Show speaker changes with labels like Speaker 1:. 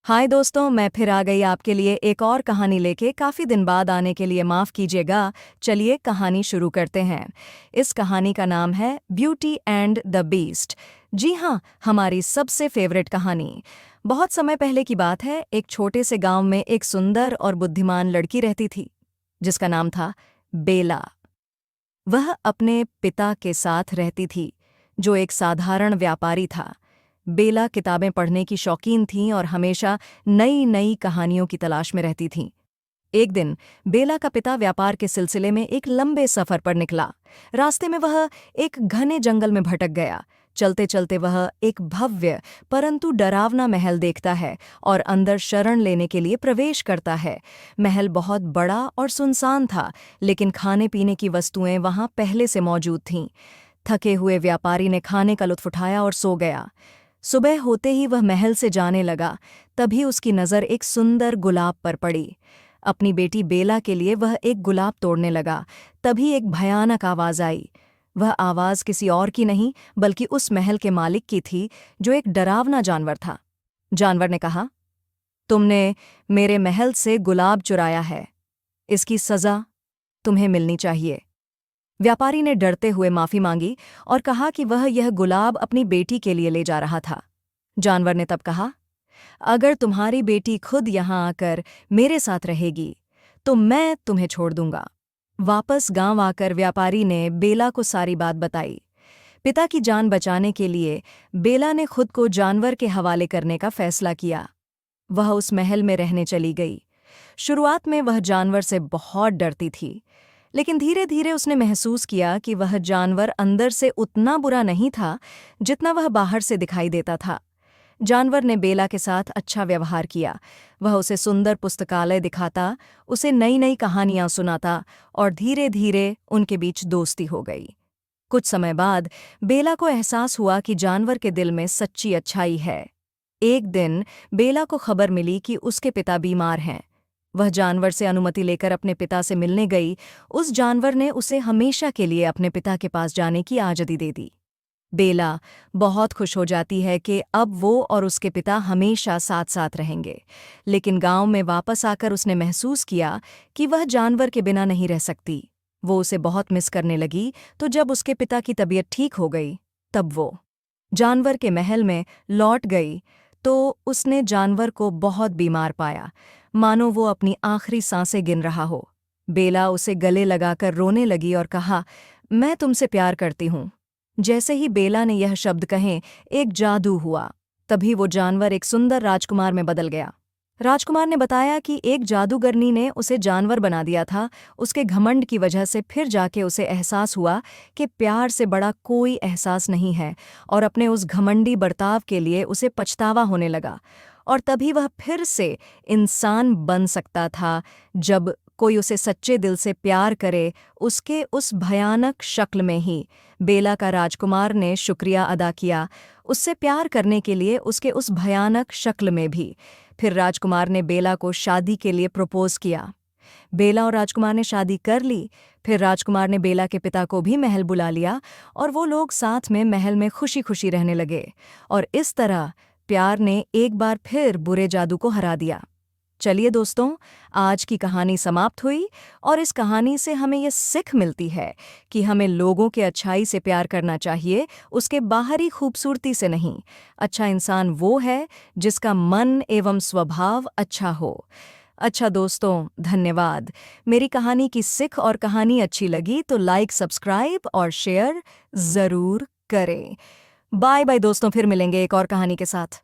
Speaker 1: हाय दोस्तों, मैं फिर आ गई आपके लिए एक और कहानी लेके। काफ़ी दिन बाद आने के लिए माफ़ कीजिएगा। चलिए कहानी शुरू करते हैं। इस कहानी का नाम है ब्यूटी एंड द बीस्ट। जी हाँ, हमारी सबसे फेवरेट कहानी। बहुत समय पहले की बात है। एक छोटे से गांव में एक सुंदर और बुद्धिमान लड़की रहती थी, जिसका नाम था बेला। वह अपने पिता के साथ रहती थी, जो एक साधारण व्यापारी था। बेला किताबें पढ़ने की शौकीन थीं और हमेशा नई नई कहानियों की तलाश में रहती थीं। एक दिन बेला का पिता व्यापार के सिलसिले में एक लंबे सफर पर निकला। रास्ते में वह एक घने जंगल में भटक गया। चलते चलते वह एक भव्य परंतु डरावना महल देखता है और अंदर शरण लेने के लिए प्रवेश करता है। महल बहुत बड़ा और सुनसान था, लेकिन खाने पीने की वस्तुएं वहां पहले से मौजूद थीं। थके हुए व्यापारी ने खाने का लुत्फ उठाया और सो गया। सुबह होते ही वह महल से जाने लगा। तभी उसकी नज़र एक सुंदर गुलाब पर पड़ी। अपनी बेटी बेला के लिए वह एक गुलाब तोड़ने लगा। तभी एक भयानक आवाज़ आई। वह आवाज़ किसी और की नहीं, बल्कि उस महल के मालिक की थी, जो एक डरावना जानवर था। जानवर ने कहा, तुमने मेरे महल से गुलाब चुराया है। इसकी सज़ा तुम्हें मिलनी चाहिए। व्यापारी ने डरते हुए माफी मांगी और कहा कि वह यह गुलाब अपनी बेटी के लिए ले जा रहा था। जानवर ने तब कहा, अगर तुम्हारी बेटी खुद यहाँ आकर मेरे साथ रहेगी तो मैं तुम्हें छोड़ दूंगा। वापस गांव आकर व्यापारी ने बेला को सारी बात बताई। पिता की जान बचाने के लिए बेला ने खुद को जानवर के हवाले करने का फैसला किया। वह उस महल में रहने चली गई। शुरुआत में वह जानवर से बहुत डरती थी, लेकिन धीरे धीरे उसने महसूस किया कि वह जानवर अंदर से उतना बुरा नहीं था जितना वह बाहर से दिखाई देता था। जानवर ने बेला के साथ अच्छा व्यवहार किया। वह उसे सुंदर पुस्तकालय दिखाता, उसे नई नई कहानियां सुनाता और धीरे धीरे उनके बीच दोस्ती हो गई। कुछ समय बाद बेला को एहसास हुआ कि जानवर के दिल में सच्ची अच्छाई है। एक दिन बेला को खबर मिली कि उसके पिता बीमार हैं। वह जानवर से अनुमति लेकर अपने पिता से मिलने गई। उस जानवर ने उसे हमेशा के लिए अपने पिता के पास जाने की आज़ादी दे दी। बेला बहुत खुश हो जाती है कि अब वो और उसके पिता हमेशा साथ साथ रहेंगे। लेकिन गांव में वापस आकर उसने महसूस किया कि वह जानवर के बिना नहीं रह सकती। वो उसे बहुत मिस करने लगी। तो जब उसके पिता की तबीयत ठीक हो गई, तब वो जानवर के महल में लौट गई तो उसने जानवर को बहुत बीमार पाया, मानो वो अपनी आखिरी सांसें गिन रहा हो। बेला उसे गले लगाकर रोने लगी और कहा, मैं तुमसे प्यार करती हूँ। जैसे ही बेला ने यह शब्द कहे, एक जादू हुआ। तभी वो जानवर एक सुंदर राजकुमार में बदल गया। राजकुमार ने बताया कि एक जादूगरनी ने उसे जानवर बना दिया था। उसके घमंड की वजह से फिर जाके उसे एहसास हुआ कि प्यार से बड़ा कोई एहसास नहीं है, और अपने उस घमंडी बर्ताव के लिए उसे पछतावा होने लगा। और तभी वह फिर से इंसान बन सकता था, जब कोई उसे सच्चे दिल से प्यार करे, उसके उस भयानक शक्ल में ही। बेला का राजकुमार ने शुक्रिया अदा किया, उससे प्यार करने के लिए उसके उस भयानक शक्ल में भी। फिर राजकुमार ने बेला को शादी के लिए प्रपोज किया। बेला और राजकुमार ने शादी कर ली। फिर राजकुमार ने बेला के पिता को भी महल बुला लिया और वो लोग साथ में महल में खुशी खुशी रहने लगे। और इस तरह प्यार ने एक बार फिर बुरे जादू को हरा दिया। चलिए दोस्तों, आज की कहानी समाप्त हुई और इस कहानी से हमें ये सीख मिलती है कि हमें लोगों के अच्छाई से प्यार करना चाहिए, उसके बाहरी खूबसूरती से नहीं। अच्छा इंसान वो है जिसका मन एवं स्वभाव अच्छा हो। अच्छा दोस्तों, धन्यवाद। मेरी कहानी की सीख और कहानी अच्छी लगी तो लाइक, सब्सक्राइब और शेयर ज़रूर करें। बाय बाय दोस्तों, फिर मिलेंगे एक और कहानी के साथ।